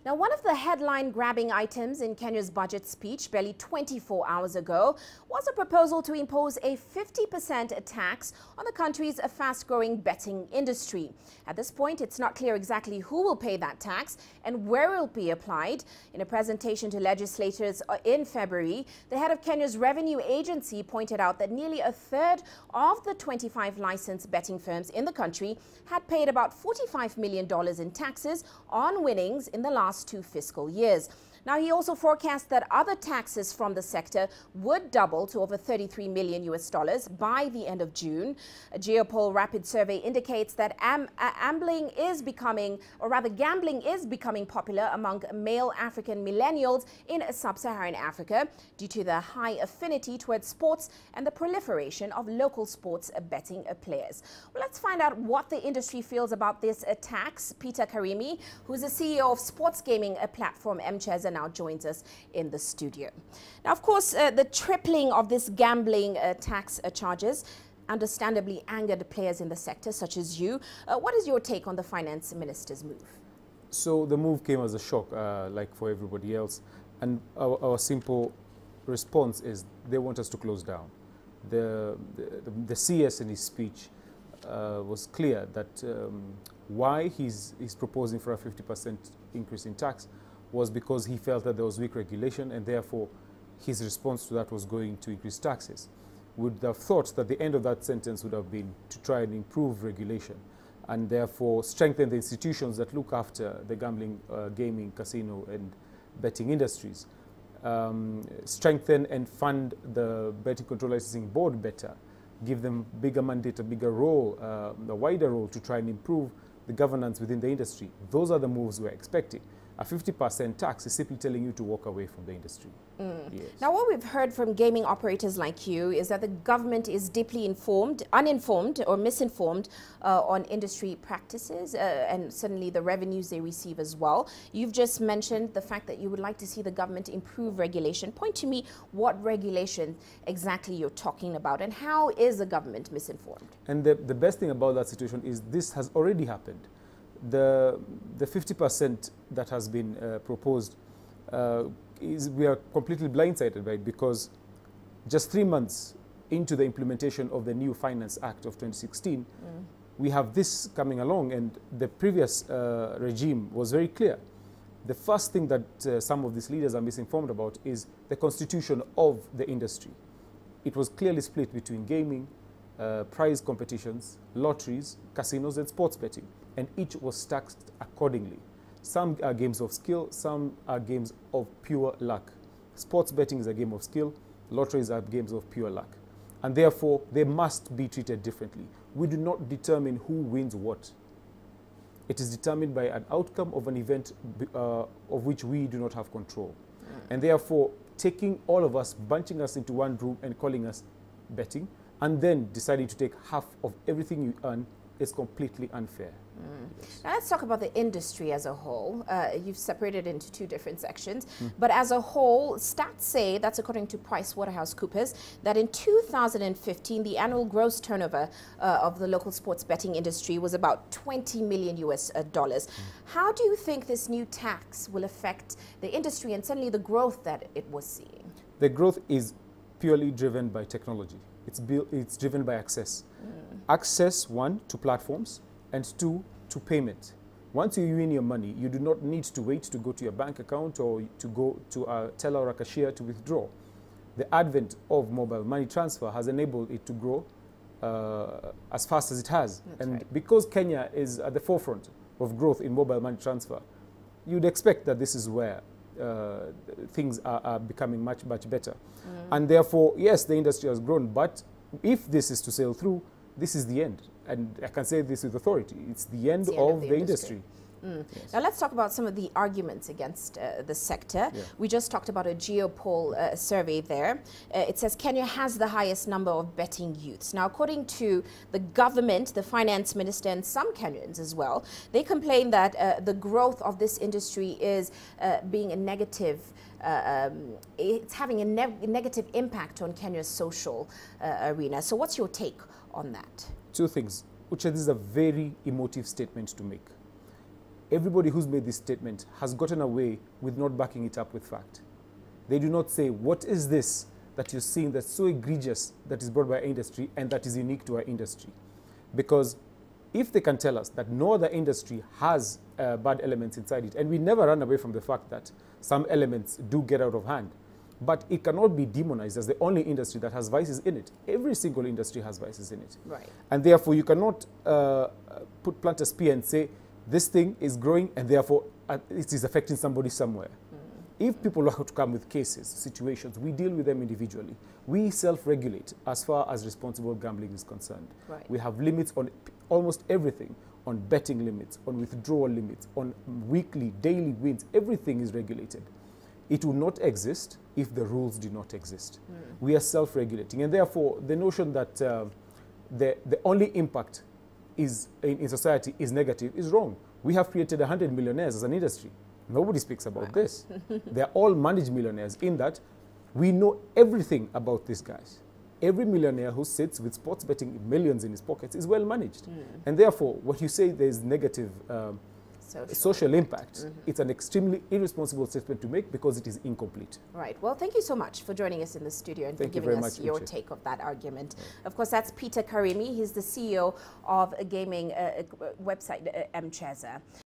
Now, one of the headline-grabbing items in Kenya's budget speech barely 24 hours ago was a proposal to impose a 50% tax on the country's fast-growing betting industry. At this point, it's not clear exactly who will pay that tax and where it will be applied. In a presentation to legislators in February, the head of Kenya's revenue agency pointed out that nearly a third of the 25 licensed betting firms in the country had paid about $45 million in taxes on winnings in the last 2 fiscal years. Now, he also forecast that other taxes from the sector would double to over $33 million by the end of June. A Geopoll rapid survey indicates that gambling is becoming popular among male African millennials in sub-Saharan Africa due to the high affinity towards sports and the proliferation of local sports betting players. Well, let's find out what the industry feels about this tax. Peter Karimi, who's the CEO of sports gaming platform Mcheza, now joins us in the studio. Now, of course, the tripling of this gambling tax charges understandably angered players in the sector, such as you. What is your take on the finance minister's move? So the move came as a shock, like for everybody else. And our simple response is they want us to close down. The CS in his speech was clear that why he's proposing for a 50% increase in tax was because he felt that there was weak regulation, and therefore his response to that was going to increase taxes. Would have thought that the end of that sentence would have been to try and improve regulation and therefore strengthen the institutions that look after the gambling, gaming, casino and betting industries. Strengthen and fund the Betting Control Licensing Board better, give them bigger mandate, a bigger role, a wider role to try and improve the governance within the industry. Those are the moves we're expecting. A 50% tax is simply telling you to walk away from the industry. Yes. Now, what we've heard from gaming operators like you is that the government is deeply uninformed or misinformed on industry practices and certainly the revenues they receive as well. You've just mentioned the fact that you would like to see the government improve regulation. Point to me what regulation exactly you're talking about and how is the government misinformed? And the best thing about that situation is this has already happened. The 50% that has been proposed we are completely blindsided by it, because just 3 months into the implementation of the new Finance Act of 2016, we have this coming along, and the previous regime was very clear. The first thing that some of these leaders are misinformed about is the constitution of the industry. It was clearly split between gaming, prize competitions, lotteries, casinos and sports betting, and each was taxed accordingly. Some are games of skill, some are games of pure luck. Sports betting is a game of skill, lotteries are games of pure luck. And therefore, they must be treated differently. We do not determine who wins what. It is determined by an outcome of an event of which we do not have control. And therefore, taking all of us, bunching us into one room and calling us betting, and then deciding to take half of everything you earn is completely unfair. Yes. Now let's talk about the industry as a whole. You've separated into 2 different sections, but as a whole, stats say, that's according to PricewaterhouseCoopers, that in 2015, the annual gross turnover of the local sports betting industry was about $20 million. How do you think this new tax will affect the industry and certainly the growth that it was seeing? The growth is purely driven by technology. It's driven by access. Access, 1, to platforms, and 2, to payment. Once you win your money, you do not need to wait to go to your bank account or to go to a teller or a cashier to withdraw. The advent of mobile money transfer has enabled it to grow as fast as it has. That's right. Because Kenya is at the forefront of growth in mobile money transfer, you'd expect that this is where things are becoming much better. And therefore, yes, the industry has grown, but if this is to sail through, this is the end. And I can say this with authority. It's the end of the industry. Yes. Now let's talk about some of the arguments against the sector. Yeah. We just talked about a Geopoll survey there. It says Kenya has the highest number of betting youths. Now, according to the government, the finance minister and some Kenyans as well, they complain that the growth of this industry is being a negative it's having a negative impact on Kenya's social arena. So what's your take on that? 2 things. Uche, this is a very emotive statement to make. everybody who's made this statement has gotten away with not backing it up with fact. They do not say, what is this that you're seeing that's so egregious that is brought by our industry and that is unique to our industry? Because if they can tell us that no other industry has bad elements inside it, and we never run away from the fact that some elements do get out of hand, but it cannot be demonized as the only industry that has vices in it. Every single industry has vices in it. Right. And therefore, you cannot plant a spear and say, this thing is growing and therefore it is affecting somebody somewhere. If people are to come with cases, situations, we deal with them individually. We self-regulate as far as responsible gambling is concerned. Right. We have limits on almost everything, on betting limits, on withdrawal limits, on weekly, daily wins. Everything is regulated. It will not exist if the rules do not exist. We are self-regulating, and therefore the notion that the only impact is in society is negative is wrong. We have created 100 millionaires as an industry. Nobody speaks about this. They're all managed millionaires in that we know everything about these guys. Every millionaire who sits with sports betting millions in his pockets is well managed. And therefore, what you say there's negative social impact, it's an extremely irresponsible statement to make because it is incomplete. Right. Well, thank you so much for joining us in the studio and for giving us your take of that argument. Of course, that's Peter Karimi. He's the CEO of a gaming website, Mcheza.